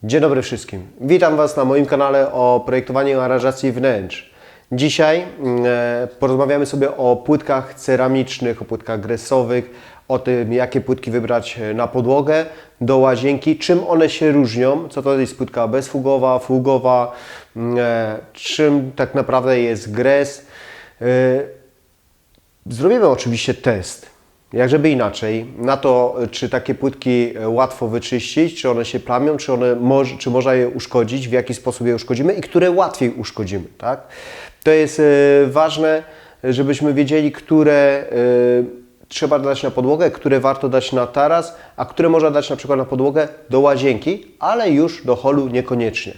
Dzień dobry wszystkim. Witam Was na moim kanale o projektowaniu i aranżacji wnętrz. Dzisiaj porozmawiamy sobie o płytkach ceramicznych, o płytkach gresowych, o tym, jakie płytki wybrać na podłogę, do łazienki, czym one się różnią, co to jest płytka bezfugowa, fugowa, czym tak naprawdę jest gres. Zrobimy oczywiście test. Jak żeby inaczej, na to, czy takie płytki łatwo wyczyścić, czy one się plamią, czy można je uszkodzić, w jaki sposób je uszkodzimy i które łatwiej uszkodzimy. Tak? To jest ważne, żebyśmy wiedzieli, które trzeba dać na podłogę, które warto dać na taras, a które można dać na przykład na podłogę do łazienki, ale już do holu niekoniecznie.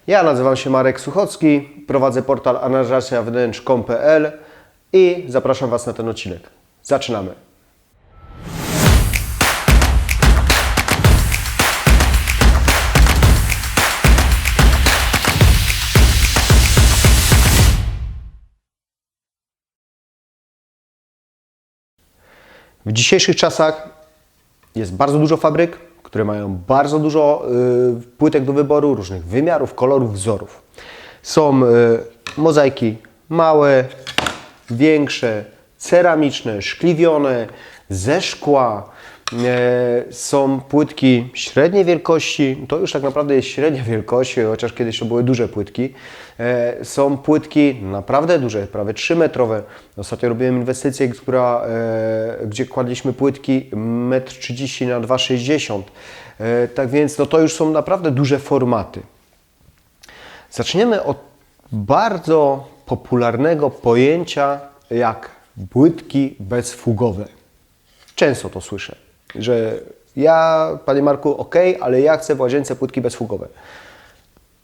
Ja nazywam się Marek Suchocki, prowadzę portal aranżacjawnętrz.com.pl i zapraszam Was na ten odcinek. Zaczynamy. W dzisiejszych czasach jest bardzo dużo fabryk, które mają bardzo dużo płytek do wyboru, różnych wymiarów, kolorów, wzorów. Są mozaiki małe, większe, ceramiczne, szkliwione, ze szkła. Są płytki średniej wielkości, to już tak naprawdę jest średnia wielkość, chociaż kiedyś to były duże płytki. Są płytki naprawdę duże, prawie 3-metrowe. Ostatnio robiłem inwestycję, gdzie kładliśmy płytki 1,30 m na 2,60 m. Tak więc no to już są naprawdę duże formaty. Zaczniemy od bardzo popularnego pojęcia jak płytki bezfugowe. Często to słyszę, że ja, Panie Marku, ok, ale ja chcę w łazience płytki bezfugowe.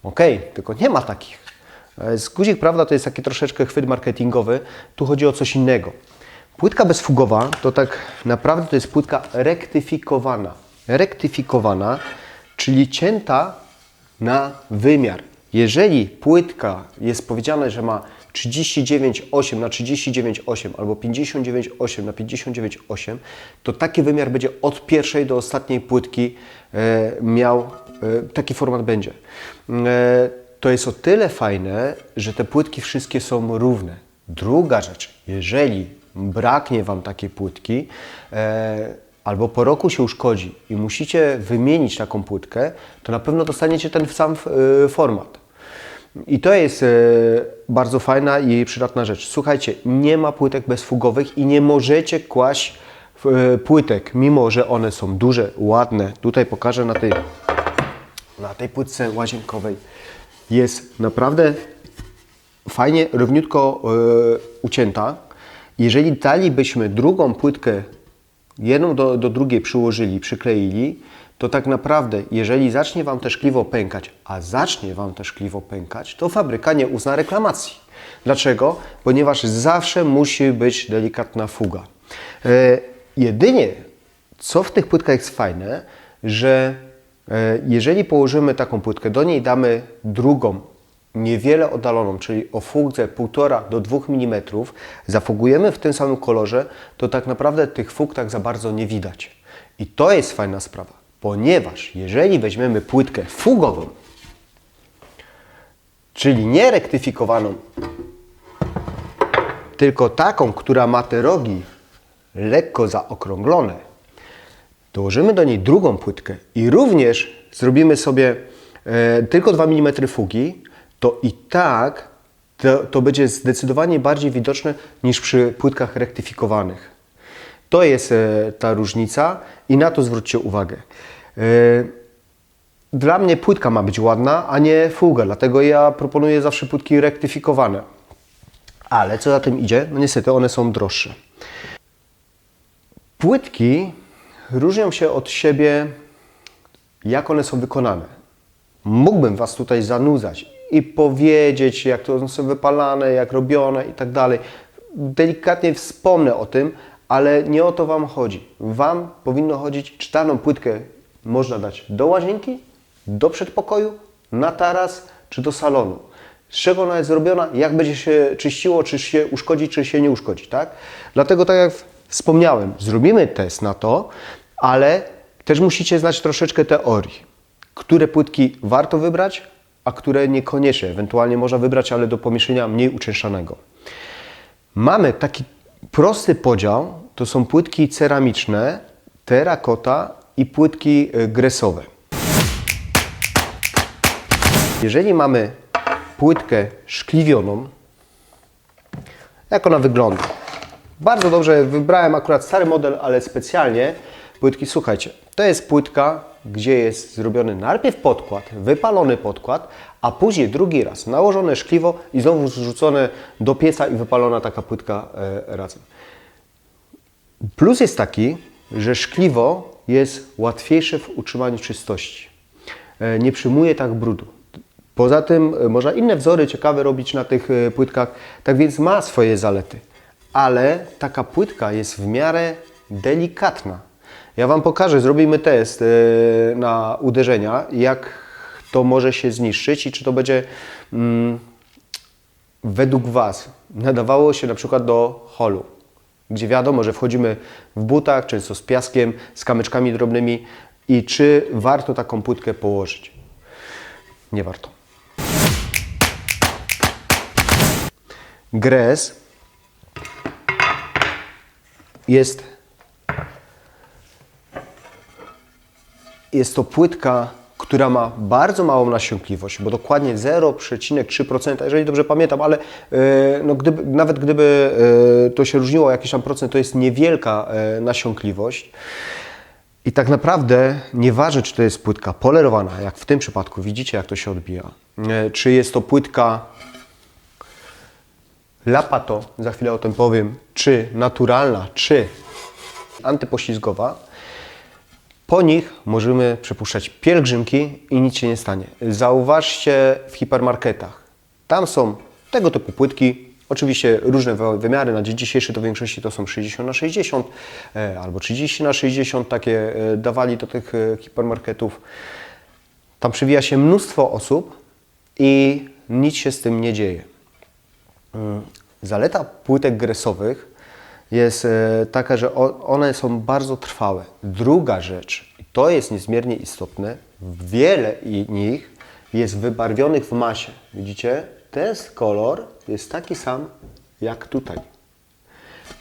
Ok, tylko nie ma takich. Z guzik, prawda, to jest taki troszeczkę chwyt marketingowy. Tu chodzi o coś innego. Płytka bezfugowa to tak naprawdę to jest płytka rektyfikowana. Rektyfikowana, czyli cięta na wymiar. Jeżeli płytka jest powiedziane, że ma 39,8 na 39,8 albo 59,8 na 59,8, to taki wymiar będzie od pierwszej do ostatniej płytki miał, taki format będzie. To jest o tyle fajne, że te płytki wszystkie są równe. Druga rzecz, jeżeli braknie Wam takiej płytki, albo po roku się uszkodzi i musicie wymienić taką płytkę, to na pewno dostaniecie ten sam format. I to jest bardzo fajna i przydatna rzecz. Słuchajcie, nie ma płytek bezfugowych i nie możecie kłaść płytek, mimo że one są duże, ładne. Tutaj pokażę na tej płytce łazienkowej. Jest naprawdę fajnie, równiutko ucięta. Jeżeli dalibyśmy drugą płytkę, jedną do drugiej przyłożyli, przykleili, to tak naprawdę, jeżeli zacznie Wam te szkliwo pękać, a zacznie Wam te szkliwo pękać, to fabryka nie uzna reklamacji. Dlaczego? Ponieważ zawsze musi być delikatna fuga. Jedynie, co w tych płytkach jest fajne, że jeżeli położymy taką płytkę, do niej damy drugą, niewiele oddaloną, czyli o fugze 1,5 do 2 mm, zafugujemy w tym samym kolorze, to tak naprawdę tych fug tak za bardzo nie widać. I to jest fajna sprawa. Ponieważ jeżeli weźmiemy płytkę fugową, czyli nie rektyfikowaną, tylko taką, która ma te rogi lekko zaokrąglone, dołożymy do niej drugą płytkę i również zrobimy sobie tylko 2 mm fugi, to i tak to będzie zdecydowanie bardziej widoczne niż przy płytkach rektyfikowanych. To jest ta różnica i na to zwróćcie uwagę. Dla mnie płytka ma być ładna, a nie fuga, dlatego ja proponuję zawsze płytki rektyfikowane. Ale co za tym idzie? No niestety one są droższe. Płytki różnią się od siebie, jak one są wykonane. Mógłbym Was tutaj zanudzać i powiedzieć, jak to są wypalane, jak robione i tak dalej. Delikatnie wspomnę o tym, ale nie o to Wam chodzi. Wam powinno chodzić, czy daną płytkę można dać do łazienki, do przedpokoju, na taras, czy do salonu. Z czego ona jest zrobiona, jak będzie się czyściło, czy się uszkodzi, czy się nie uszkodzi, tak? Dlatego, tak jak wspomniałem, zrobimy test na to, ale też musicie znać troszeczkę teorii. które płytki warto wybrać, a które niekoniecznie. Ewentualnie można wybrać, ale do pomieszczenia mniej uczęszczanego. Mamy taki prosty podział, to są płytki ceramiczne, terrakota i płytki gresowe. Jeżeli mamy płytkę szkliwioną, jak ona wygląda? Bardzo dobrze, wybrałem akurat stary model, ale specjalnie płytki. Słuchajcie, to jest płytka, gdzie jest zrobiony najpierw podkład, wypalony podkład, a później drugi raz nałożone szkliwo i znowu zrzucone do pieca i wypalona taka płytka razem. Plus jest taki, że szkliwo jest łatwiejsze w utrzymaniu czystości. Nie przyjmuje tak brudu. Poza tym można inne wzory ciekawe robić na tych płytkach, tak więc ma swoje zalety. Ale taka płytka jest w miarę delikatna. Ja Wam pokażę, zrobimy test na uderzenia, jak to może się zniszczyć i czy to będzie według Was nadawało się na przykład do holu, gdzie wiadomo, że wchodzimy w butach, często z piaskiem, z kamyczkami drobnymi i czy warto taką płytkę położyć. Nie warto. Gres jest to płytka, która ma bardzo małą nasiąkliwość, bo dokładnie 0,3%, jeżeli dobrze pamiętam, ale no nawet gdyby to się różniło o jakiś tam procent, to jest niewielka nasiąkliwość. I tak naprawdę nieważne, czy to jest płytka polerowana, jak w tym przypadku, widzicie jak to się odbija, czy jest to płytka Lapato, za chwilę o tym powiem, czy naturalna, czy antypoślizgowa, po nich możemy przepuszczać pielgrzymki i nic się nie stanie. Zauważcie w hipermarketach, tam są tego typu płytki, oczywiście różne wymiary, na dzień dzisiejszy to w większości to są 60×60 albo 30×60, takie dawali do tych hipermarketów. Tam przewija się mnóstwo osób i nic się z tym nie dzieje. Zaleta płytek gresowych jest taka, że one są bardzo trwałe. Druga rzecz, i to jest niezmiernie istotne, wiele nich jest wybarwionych w masie. Widzicie? Ten kolor jest taki sam jak tutaj.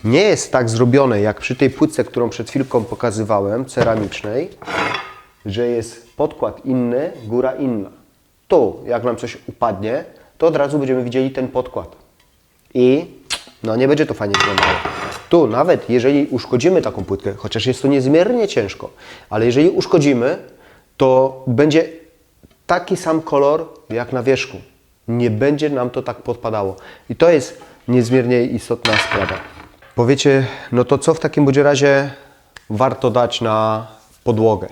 Nie jest tak zrobione jak przy tej płytce, którą przed chwilką pokazywałem, ceramicznej, że jest podkład inny, góra inna. Tu, jak nam coś upadnie, to od razu będziemy widzieli ten podkład. I no nie będzie to fajnie wyglądało. Tu nawet jeżeli uszkodzimy taką płytkę, chociaż jest to niezmiernie ciężko, ale jeżeli uszkodzimy, to będzie taki sam kolor jak na wierzchu. Nie będzie nam to tak podpadało. I to jest niezmiernie istotna sprawa. Powiecie, no to co w takim bądź razie warto dać na podłogę?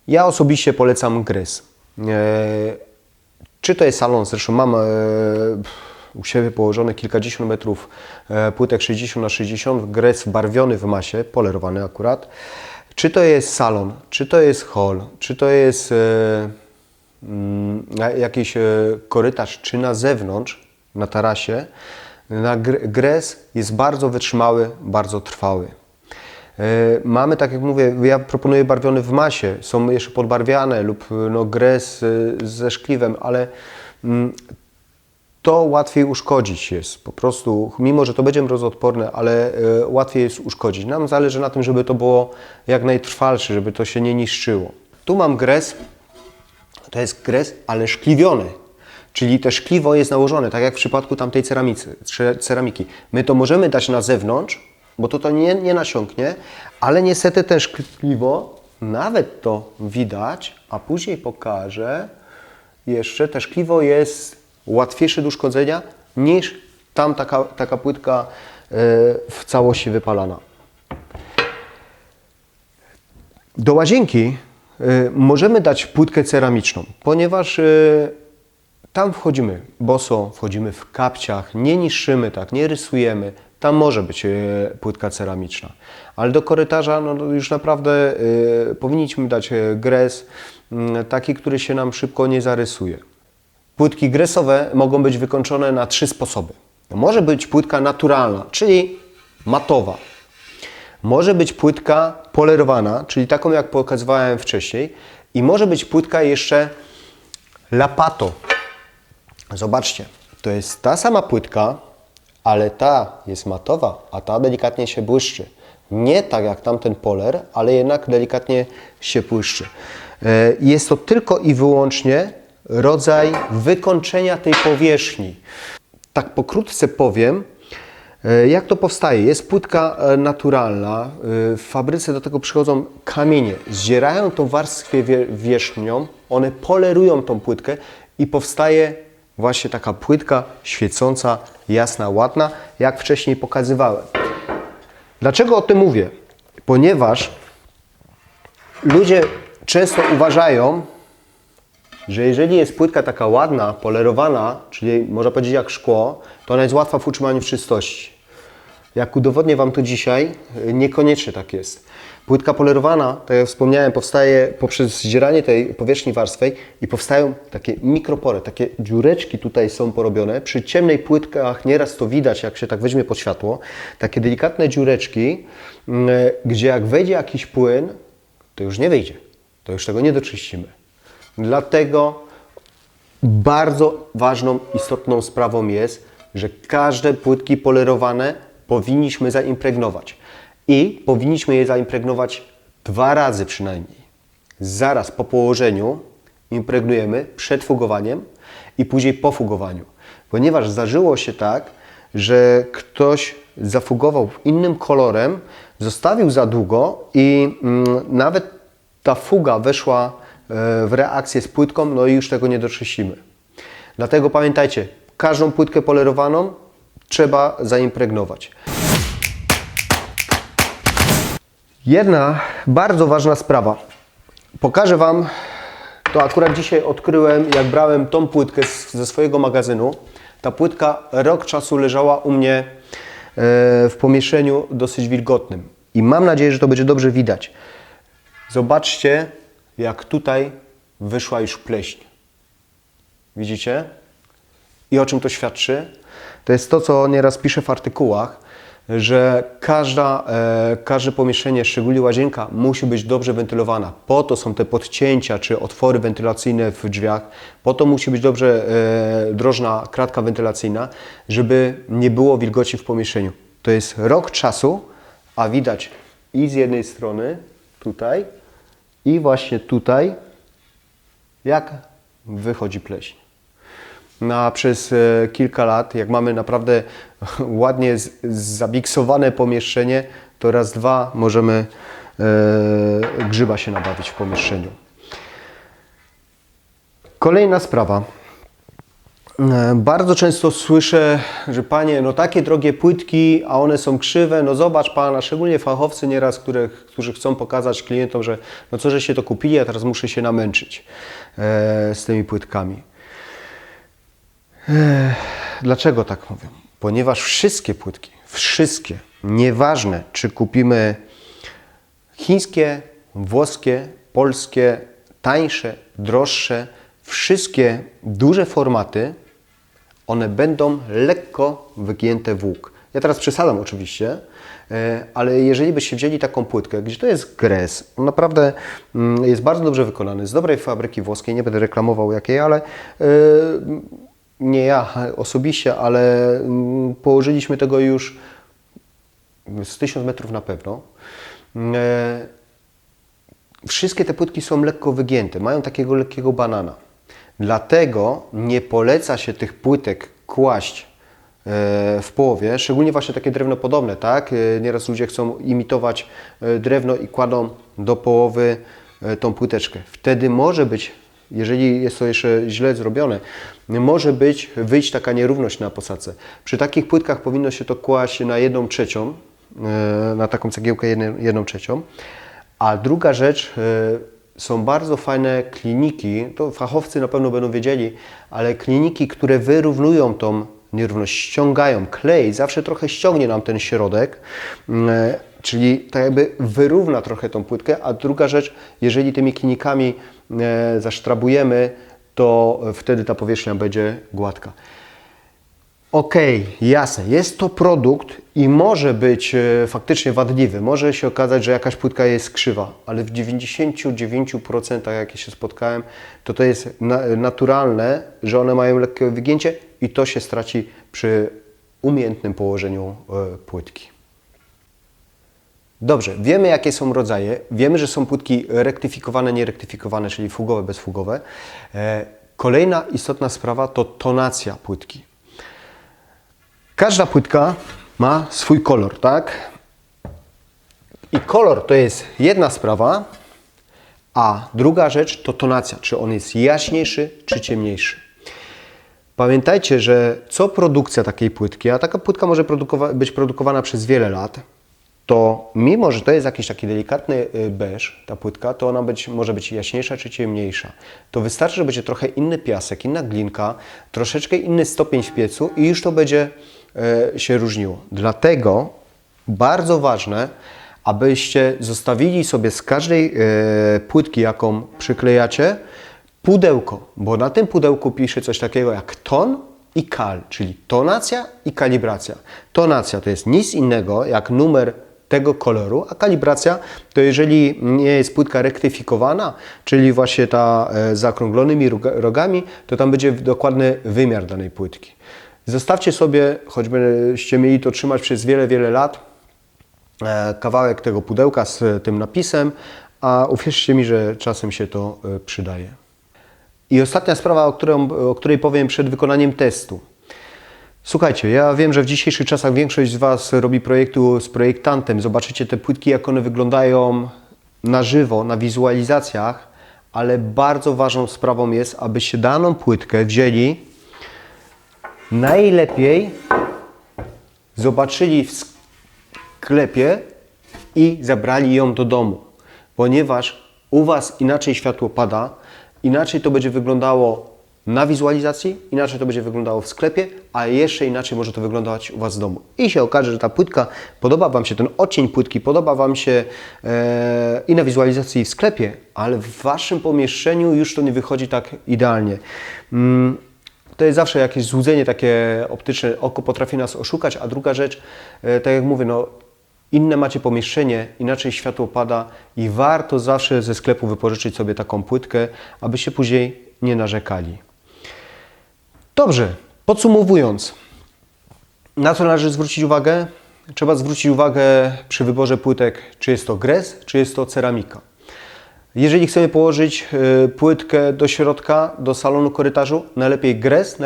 Ja osobiście polecam gres. Czy to jest salon, zresztą mam u siebie położone kilkadziesiąt metrów płytek 60×60, gres barwiony w masie, polerowany akurat. Czy to jest salon, czy to jest hol, czy to jest jakiś korytarz, czy na zewnątrz, na tarasie, gres jest bardzo wytrzymały, bardzo trwały. Mamy, tak jak mówię, ja proponuję barwiony w masie, są jeszcze podbarwiane lub no, gres ze szkliwem, ale to łatwiej uszkodzić jest. Po prostu, mimo że to będzie mrozoodporne, ale łatwiej jest uszkodzić. Nam zależy na tym, żeby to było jak najtrwalsze, żeby to się nie niszczyło. Tu mam gres, to jest gres, ale szkliwiony. Czyli to szkliwo jest nałożone, tak jak w przypadku tamtej ceramiki. My to możemy dać na zewnątrz, bo to nie nasiąknie, ale niestety te szkliwo, nawet to widać, a później pokażę jeszcze, te szkliwo jest łatwiejsze do uszkodzenia niż tam taka płytka w całości wypalana. Do łazienki możemy dać płytkę ceramiczną, ponieważ tam wchodzimy boso, wchodzimy w kapciach, nie niszczymy tak, nie rysujemy. Tam może być płytka ceramiczna. Ale do korytarza no, już naprawdę powinniśmy dać gres, taki, który się nam szybko nie zarysuje. Płytki gresowe mogą być wykończone na 3 sposoby. Może być płytka naturalna, czyli matowa. Może być płytka polerowana, czyli taką jak pokazywałem wcześniej. I może być płytka jeszcze Lapato. Zobaczcie, to jest ta sama płytka, ale ta jest matowa, a ta delikatnie się błyszczy. Nie tak jak tamten Poler, ale jednak delikatnie się błyszczy. Jest to tylko i wyłącznie rodzaj wykończenia tej powierzchni. Tak pokrótce powiem, jak to powstaje. Jest płytka naturalna, w fabryce do tego przychodzą kamienie, zdzierają tą warstwę wierzchnią, one polerują tą płytkę i powstaje właśnie taka płytka świecąca, jasna, ładna, jak wcześniej pokazywałem. Dlaczego o tym mówię? Ponieważ ludzie często uważają, że jeżeli jest płytka taka ładna, polerowana, czyli można powiedzieć jak szkło, to ona jest łatwa w utrzymaniu czystości. Jak udowodnię Wam to dzisiaj, niekoniecznie tak jest. Płytka polerowana, tak jak wspomniałem, powstaje poprzez zdzieranie tej powierzchni warstwej i powstają takie mikropory, takie dziureczki tutaj są porobione. Przy ciemnej płytkach nieraz to widać, jak się tak weźmie pod światło. Takie delikatne dziureczki, gdzie jak wejdzie jakiś płyn, to już nie wyjdzie. To już tego nie doczyścimy. Dlatego bardzo ważną, istotną sprawą jest, że każde płytki polerowane powinniśmy zaimpregnować. I powinniśmy je zaimpregnować 2 razy przynajmniej. Zaraz po położeniu impregnujemy przed fugowaniem i później po fugowaniu. Ponieważ zdarzyło się tak, że ktoś zafugował innym kolorem, zostawił za długo i nawet ta fuga weszła w reakcję z płytką, no i już tego nie doczyścimy. Dlatego pamiętajcie, każdą płytkę polerowaną trzeba zaimpregnować. Jedna bardzo ważna sprawa. Pokażę Wam, to akurat dzisiaj odkryłem, jak brałem tą płytkę ze swojego magazynu. Ta płytka rok czasu leżała u mnie w pomieszczeniu dosyć wilgotnym. I mam nadzieję, że to będzie dobrze widać. Zobaczcie, jak tutaj wyszła już pleśń. Widzicie? I o czym to świadczy? To jest to, co nieraz piszę w artykułach, że każde pomieszczenie, szczególnie łazienka, musi być dobrze wentylowana. Po to są te podcięcia czy otwory wentylacyjne w drzwiach, po to musi być dobrze drożna kratka wentylacyjna, żeby nie było wilgoci w pomieszczeniu. To jest rok czasu, a widać i z jednej strony tutaj, i właśnie tutaj, jak wychodzi pleśń. No, a przez kilka lat, jak mamy naprawdę ładnie zabiksowane pomieszczenie, to raz, dwa możemy grzyba się nabawić w pomieszczeniu. Kolejna sprawa. Bardzo często słyszę, że panie, no takie drogie płytki, a one są krzywe, no zobacz pan, a szczególnie fachowcy nieraz, którzy chcą pokazać klientom, że no co, że się to kupili, a teraz muszę się namęczyć z tymi płytkami. Dlaczego tak mówię? Ponieważ wszystkie płytki, nieważne czy kupimy chińskie, włoskie, polskie, tańsze, droższe, wszystkie duże formaty, one będą lekko wygięte w łuk. Ja teraz przesadzam oczywiście, ale jeżeli byście wzięli taką płytkę, gdzie to jest gres, on naprawdę jest bardzo dobrze wykonany, z dobrej fabryki włoskiej, nie będę reklamował jakiej, ale nie ja osobiście, ale położyliśmy tego już z 1000 metrów na pewno. Wszystkie te płytki są lekko wygięte, mają takiego lekkiego banana. Dlatego nie poleca się tych płytek kłaść w połowie, szczególnie właśnie takie drewnopodobne, tak? Nieraz ludzie chcą imitować drewno i kładą do połowy tą płyteczkę. Wtedy może być, jeżeli jest to jeszcze źle zrobione, może wyjść taka nierówność na posadzce. Przy takich płytkach powinno się to kłaść na 1/3, na taką cegiełkę 1/3. A druga rzecz, są bardzo fajne kliniki, to fachowcy na pewno będą wiedzieli, ale kliniki, które wyrównują tą nierówność, ściągają. Klej zawsze trochę ściągnie nam ten środek, czyli tak jakby wyrówna trochę tą płytkę, a druga rzecz, jeżeli tymi klinikami zasztrabujemy, to wtedy ta powierzchnia będzie gładka. Okej, jasne, jest to produkt i może być faktycznie wadliwy. Może się okazać, że jakaś płytka jest krzywa, ale w 99% jakie się spotkałem, to jest naturalne, że one mają lekkie wygięcie i to się straci przy umiejętnym położeniu płytki. Dobrze, wiemy jakie są rodzaje, wiemy, że są płytki rektyfikowane, nierektyfikowane, czyli fugowe, bezfugowe. Kolejna istotna sprawa to tonacja płytki. Każda płytka ma swój kolor, tak? I kolor to jest jedna sprawa, a druga rzecz to tonacja, czy on jest jaśniejszy, czy ciemniejszy. Pamiętajcie, że co produkcja takiej płytki, a taka płytka może być produkowana przez wiele lat, to mimo, że to jest jakiś taki delikatny beż, ta płytka, to ona może być jaśniejsza czy ciemniejsza. To wystarczy, że będzie trochę inny piasek, inna glinka, troszeczkę inny stopień w piecu i już to będzie się różniło. Dlatego bardzo ważne, abyście zostawili sobie z każdej płytki, jaką przyklejacie, pudełko, bo na tym pudełku pisze coś takiego jak ton i kal, czyli tonacja i kalibracja. Tonacja to jest nic innego jak numer tego koloru, a kalibracja to jeżeli nie jest płytka rektyfikowana, czyli właśnie ta z zaokrąglonymi rogami, to tam będzie dokładny wymiar danej płytki. Zostawcie sobie, choćbyście mieli to trzymać przez wiele, wiele lat, kawałek tego pudełka z tym napisem, a uwierzcie mi, że czasem się to przydaje. I ostatnia sprawa, o której powiem przed wykonaniem testu. Słuchajcie, ja wiem, że w dzisiejszych czasach większość z Was robi projektu z projektantem. Zobaczycie te płytki, jak one wyglądają na żywo, na wizualizacjach, ale bardzo ważną sprawą jest, abyście daną płytkę wzięli, najlepiej zobaczyli w sklepie i zabrali ją do domu, ponieważ u Was inaczej światło pada, inaczej to będzie wyglądało na wizualizacji, inaczej to będzie wyglądało w sklepie, a jeszcze inaczej może to wyglądać u Was w domu. I się okaże, że ta płytka, podoba Wam się ten odcień płytki, podoba Wam się i na wizualizacji i w sklepie, ale w Waszym pomieszczeniu już to nie wychodzi tak idealnie. To jest zawsze jakieś złudzenie takie optyczne, oko potrafi nas oszukać, a druga rzecz, tak jak mówię, no, inne macie pomieszczenie, inaczej światło pada i warto zawsze ze sklepu wypożyczyć sobie taką płytkę, abyście później nie narzekali. Dobrze, podsumowując, na co należy zwrócić uwagę? Trzeba zwrócić uwagę przy wyborze płytek, czy jest to gres, czy jest to ceramika. Jeżeli chcemy położyć płytkę do środka, do salonu korytarzu, najlepiej gres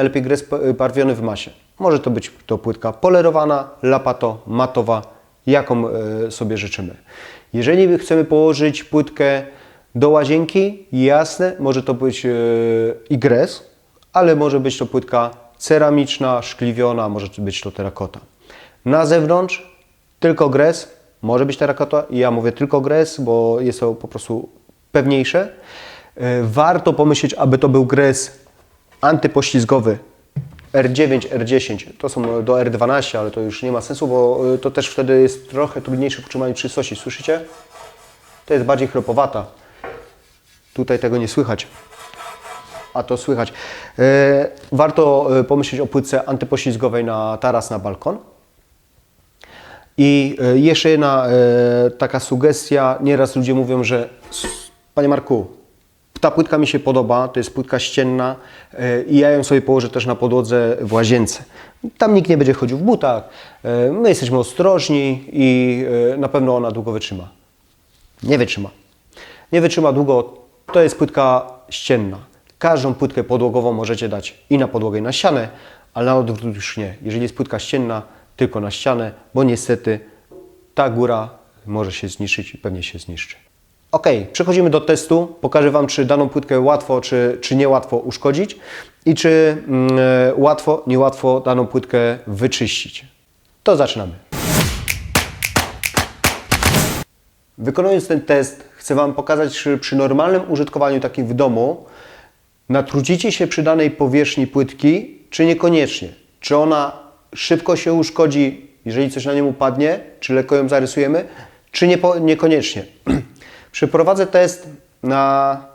barwiony w masie. Może to być płytka polerowana, lapato, matowa, jaką sobie życzymy. Jeżeli chcemy położyć płytkę do łazienki, jasne, może to być i gres, ale może być to płytka ceramiczna, szkliwiona, może być to terakota. Na zewnątrz tylko gres, może być terakota i ja mówię tylko gres, bo jest to po prostu pewniejsze. Warto pomyśleć, aby to był gres antypoślizgowy R9, R10. To są do R12, ale to już nie ma sensu, bo to też wtedy jest trochę trudniejsze w utrzymaniu czystości. Słyszycie? To jest bardziej chropowata. Tutaj tego nie słychać, a to słychać. Warto pomyśleć o płytce antypoślizgowej na taras, na balkon. I jeszcze jedna taka sugestia. Nieraz ludzie mówią, że Panie Marku, ta płytka mi się podoba, to jest płytka ścienna i ja ją sobie położę też na podłodze w łazience. Tam nikt nie będzie chodził w butach, my jesteśmy ostrożni i na pewno ona długo wytrzyma. Nie wytrzyma. Nie wytrzyma długo, to jest płytka ścienna. Każdą płytkę podłogową możecie dać i na podłogę, i na ścianę, ale na odwrót już nie. Jeżeli jest płytka ścienna, tylko na ścianę, bo niestety ta góra może się zniszczyć i pewnie się zniszczy. Ok, przechodzimy do testu. Pokażę Wam, czy daną płytkę łatwo, czy niełatwo uszkodzić i czy łatwo, niełatwo daną płytkę wyczyścić. To zaczynamy. Wykonując ten test, chcę Wam pokazać, czy przy normalnym użytkowaniu takim w domu natrudzicie się przy danej powierzchni płytki, czy niekoniecznie. Czy ona szybko się uszkodzi, jeżeli coś na nią upadnie, czy lekko ją zarysujemy, czy niekoniecznie. Przeprowadzę test na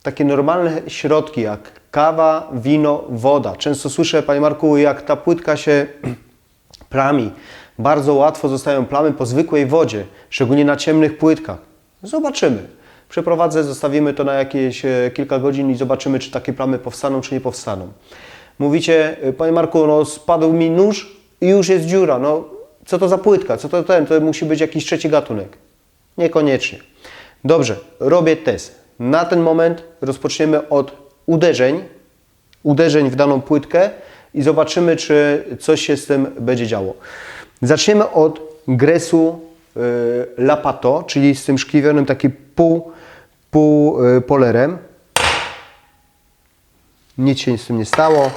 takie normalne środki, jak Kawa, wino, woda. Często słyszę, Panie Marku, jak ta płytka się plami. Bardzo łatwo zostają plamy po zwykłej wodzie, szczególnie na ciemnych płytkach. Zobaczymy. Przeprowadzę, zostawimy to na jakieś kilka godzin i zobaczymy, czy takie plamy powstaną, czy nie powstaną. Mówicie, Panie Marku, no spadł mi nóż i już jest dziura. No, co to za płytka? Co to ten? To musi być jakiś trzeci gatunek. Niekoniecznie. Dobrze, robię test. Na ten moment rozpoczniemy od uderzeń w daną płytkę i zobaczymy, czy coś się z tym będzie działo. Zaczniemy od gresu Lapato, czyli z tym szkliwionym takim pół polerem. Nic się z tym nie stało.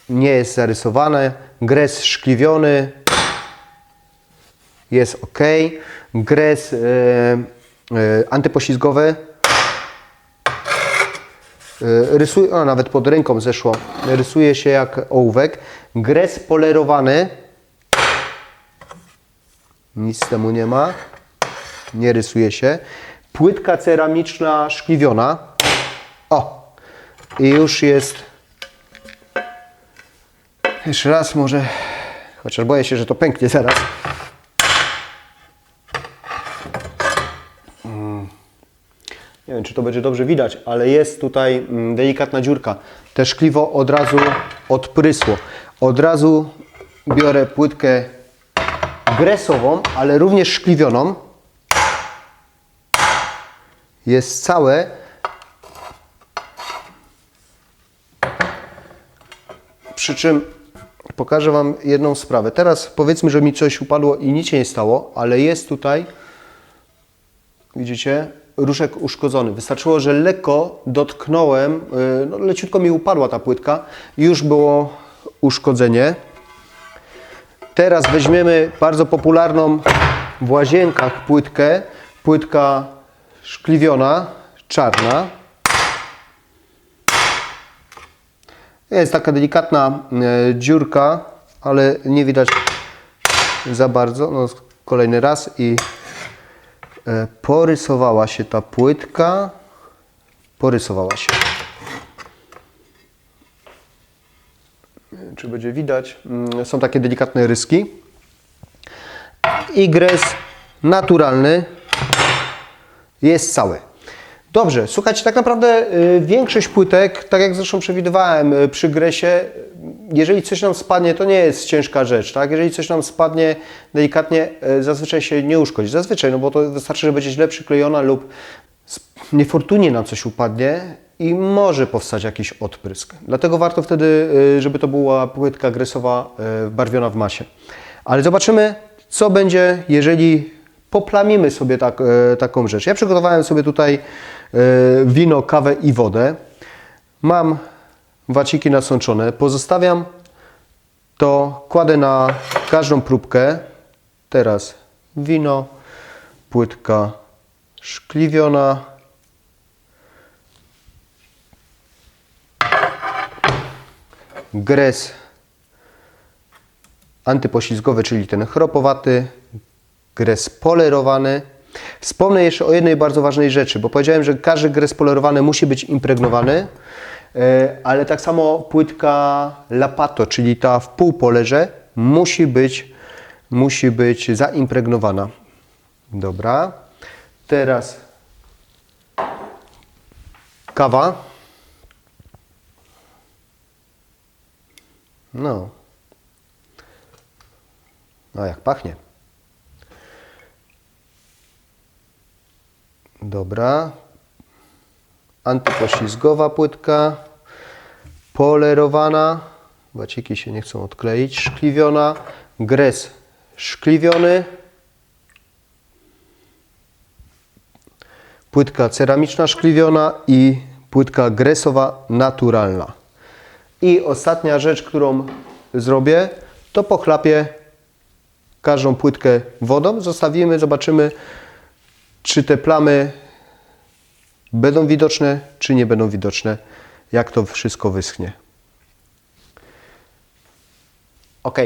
Nie jest zarysowane. Gres szkliwiony. Jest ok. Gres antypoślizgowy. Rysuje, nawet pod ręką zeszło. Rysuje się jak ołówek. Gres polerowany. Nic temu nie ma. Nie rysuje się. Płytka ceramiczna szkliwiona. O! I już jest. Jeszcze raz może. Chociaż boję się, że to pęknie zaraz. Nie wiem, czy to będzie dobrze widać, ale jest tutaj delikatna dziurka. Te szkliwo od razu odprysło. Od razu biorę płytkę gresową, ale również szkliwioną. Jest całe. Przy czym pokażę Wam jedną sprawę. Teraz powiedzmy, że mi coś upadło i nic się nie stało, ale jest tutaj, widzicie, ruszek uszkodzony. Wystarczyło, że lekko dotknąłem, no leciutko mi upadła ta płytka i już było uszkodzenie. Teraz weźmiemy bardzo popularną w łazienkach płytkę. Płytka szkliwiona, czarna. Jest taka delikatna dziurka, ale nie widać za bardzo. No, kolejny raz i porysowała się ta płytka. Porysowała się. Nie wiem, czy będzie widać. Są takie delikatne ryski. I gres naturalny jest cały. Dobrze, słuchajcie, tak naprawdę większość płytek, tak jak zresztą przewidywałem przy gresie, jeżeli coś nam spadnie, to nie jest ciężka rzecz, tak? Jeżeli coś nam spadnie delikatnie, zazwyczaj się nie uszkodzi. Zazwyczaj, no bo to wystarczy, że będzie źle przyklejona lub niefortunnie nam coś upadnie i może powstać jakiś odprysk. Dlatego warto wtedy, żeby to była płytka gresowa barwiona w masie. Ale zobaczymy, co będzie, jeżeli poplamimy sobie taką rzecz. Ja przygotowałem sobie tutaj wino, kawę i wodę. Mam waciki nasączone. Pozostawiam to, kładę na każdą próbkę. Teraz wino, płytka szkliwiona. Gres antypoślizgowy, czyli ten chropowaty. Gres polerowany. Wspomnę jeszcze o jednej bardzo ważnej rzeczy, bo powiedziałem, że każdy gres polerowany musi być impregnowany, ale tak samo płytka Lapato, czyli ta w półpolerze, musi być zaimpregnowana. Dobra. Teraz kawa. No. No jak pachnie. Dobra. Antypoślizgowa płytka. Polerowana. Waciki się nie chcą odkleić. Szkliwiona. Gres szkliwiony. Płytka ceramiczna szkliwiona i płytka gresowa naturalna. I ostatnia rzecz, którą zrobię, to pochlapię każdą płytkę wodą. Zostawimy, zobaczymy, czy te plamy będą widoczne, czy nie będą widoczne, jak to wszystko wyschnie. Ok,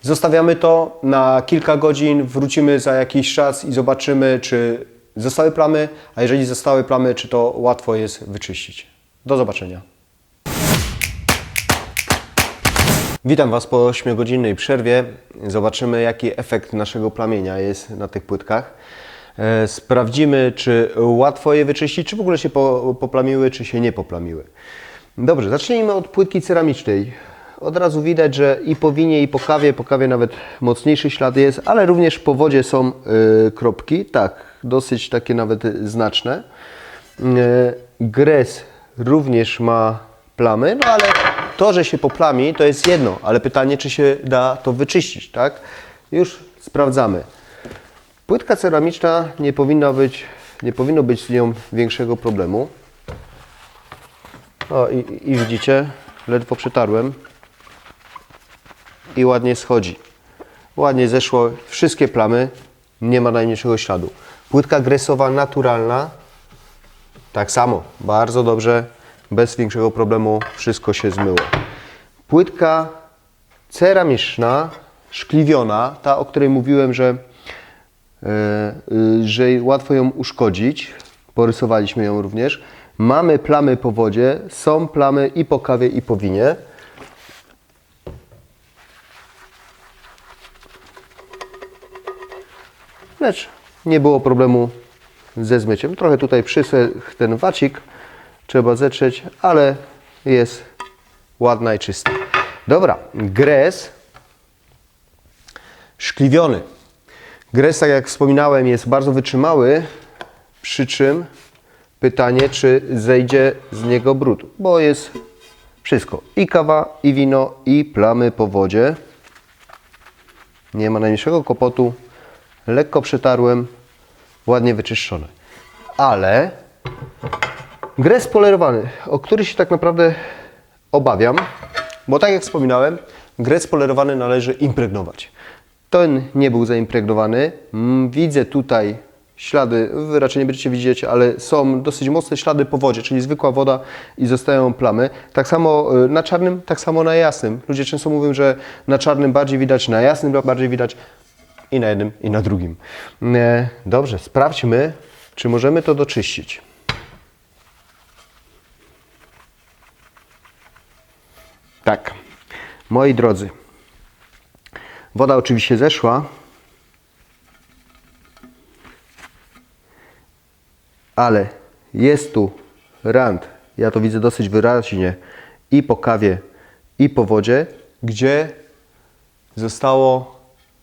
zostawiamy to na kilka godzin, wrócimy za jakiś czas i zobaczymy, czy zostały plamy, a jeżeli zostały plamy, czy to łatwo jest wyczyścić. Do zobaczenia. Witam Was po 8-godzinnej przerwie. Zobaczymy, jaki efekt naszego plamienia jest na tych płytkach. Sprawdzimy, czy łatwo je wyczyścić, czy w ogóle się poplamiły, czy się nie poplamiły. Dobrze, zacznijmy od płytki ceramicznej. Od razu widać, że i po winie, i po kawie nawet mocniejszy ślad jest, ale również po wodzie są kropki, tak, dosyć takie nawet znaczne. Gres również ma plamy, no ale to, że się poplami, to jest jedno, ale pytanie, czy się da to wyczyścić, tak? Już sprawdzamy. Płytka ceramiczna nie powinno być z nią większego problemu. O, i widzicie, ledwo przetarłem i ładnie schodzi. Ładnie zeszło wszystkie plamy, nie ma najmniejszego śladu. Płytka gresowa naturalna, tak samo, bardzo dobrze, bez większego problemu wszystko się zmyło. Płytka ceramiczna, szkliwiona, ta, o której mówiłem, że łatwo ją uszkodzić, porysowaliśmy ją również. Mamy plamy po wodzie, są plamy i po kawie, i po winie. Lecz nie było problemu ze zmyciem. Trochę tutaj przysechł ten wacik, trzeba zetrzeć, ale jest ładna i czysta. Dobra, gres szkliwiony. Gres, tak jak wspominałem, jest bardzo wytrzymały, przy czym pytanie, czy zejdzie z niego brud, bo jest wszystko. I kawa, i wino, i plamy po wodzie. Nie ma najmniejszego kłopotu. Lekko przetarłem, ładnie wyczyszczone. Ale gres polerowany, o który się tak naprawdę obawiam, bo tak jak wspominałem, gres polerowany należy impregnować. Ten nie był zaimpregnowany. Widzę tutaj ślady, wy raczej nie będziecie widzieć, ale są dosyć mocne ślady po wodzie, czyli zwykła woda i zostają plamy. Tak samo na czarnym, tak samo na jasnym. Ludzie często mówią, że na czarnym bardziej widać, na jasnym bardziej widać. I na jednym, i na drugim. Dobrze, sprawdźmy, czy możemy to doczyścić. Tak, moi drodzy, woda oczywiście zeszła, ale jest tu rand, ja to widzę dosyć wyraźnie, i po kawie, i po wodzie, gdzie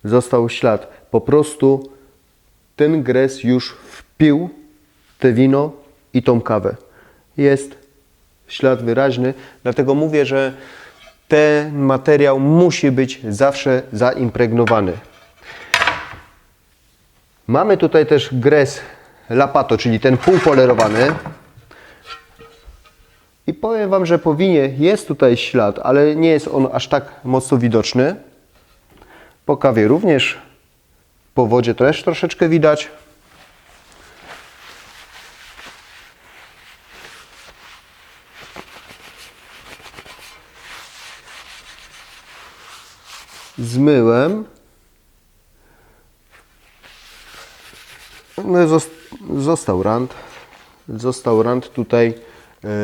został ślad. Po prostu ten gres już wpił te wino i tą kawę. Jest ślad wyraźny, dlatego mówię, że ten materiał musi być zawsze zaimpregnowany. Mamy tutaj też gres lapato, czyli ten półpolerowany. I powiem Wam, że po winie jest tutaj ślad, ale nie jest on aż tak mocno widoczny. Po kawie również, po wodzie też troszeczkę widać. Zmyłem. No, został rand tutaj,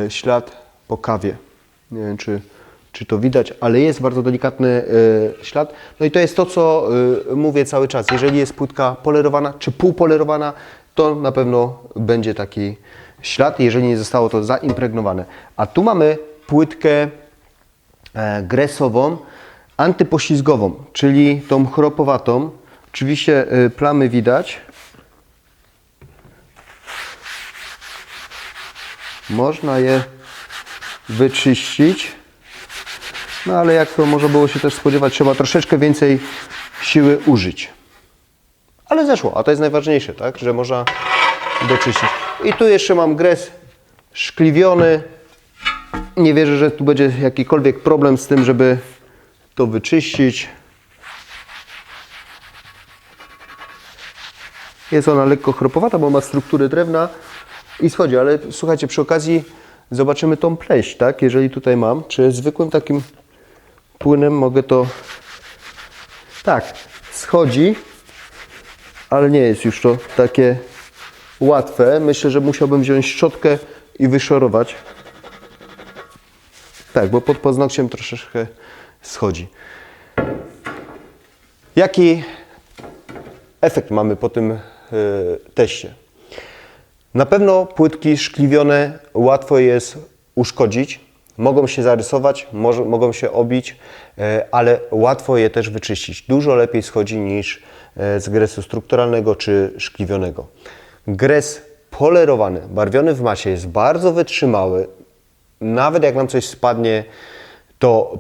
ślad po kawie. Nie wiem, czy to widać, ale jest bardzo delikatny ślad. No i to jest to, co mówię cały czas. Jeżeli jest płytka polerowana czy półpolerowana, to na pewno będzie taki ślad, jeżeli nie zostało to zaimpregnowane. A tu mamy płytkę gresową, antypoślizgową, czyli tą chropowatą. Oczywiście plamy widać. Można je wyczyścić. No ale jak to można było się też spodziewać, trzeba troszeczkę więcej siły użyć. Ale zeszło, a to jest najważniejsze, tak? Że można doczyścić. I tu jeszcze mam gres szkliwiony. Nie wierzę, że tu będzie jakikolwiek problem z tym, żeby to wyczyścić. Jest ona lekko chropowata, bo ma strukturę drewna i schodzi, ale słuchajcie, przy okazji zobaczymy tą pleść, tak? Jeżeli tutaj mam, czy zwykłym takim płynem mogę to... Tak, schodzi, ale nie jest już to takie łatwe. Myślę, że musiałbym wziąć szczotkę i wyszorować. Tak, bo pod paznokciem troszeczkę schodzi. Jaki efekt mamy po tym teście? Na pewno płytki szkliwione łatwo jest uszkodzić, mogą się zarysować, mogą się obić, ale łatwo je też wyczyścić. Dużo lepiej schodzi niż z gresu strukturalnego czy szkliwionego. Gres polerowany, barwiony w masie jest bardzo wytrzymały. Nawet jak nam coś spadnie, to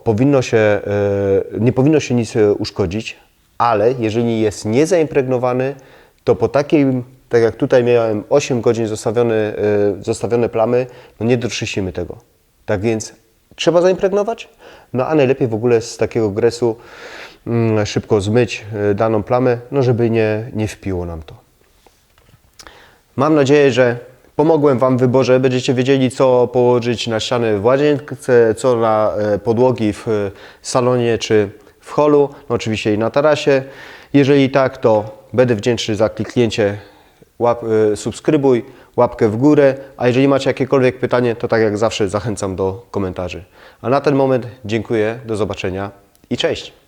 nie powinno się nic uszkodzić, ale jeżeli jest niezaimpregnowany, to po takiej, tak jak tutaj miałem 8 godzin zostawione plamy, no nie doczyścimy tego. Tak więc trzeba zaimpregnować, no a najlepiej w ogóle z takiego gresu szybko zmyć daną plamę, no żeby nie wpiło nam to. Mam nadzieję, że pomogłem Wam w wyborze. Będziecie wiedzieli, co położyć na ściany w łazience, co na podłogi w salonie czy w holu, no oczywiście i na tarasie. Jeżeli tak, to będę wdzięczny za kliknięcie subskrybuj, łapkę w górę, a jeżeli macie jakiekolwiek pytanie, to tak jak zawsze zachęcam do komentarzy. A na ten moment dziękuję, do zobaczenia i cześć!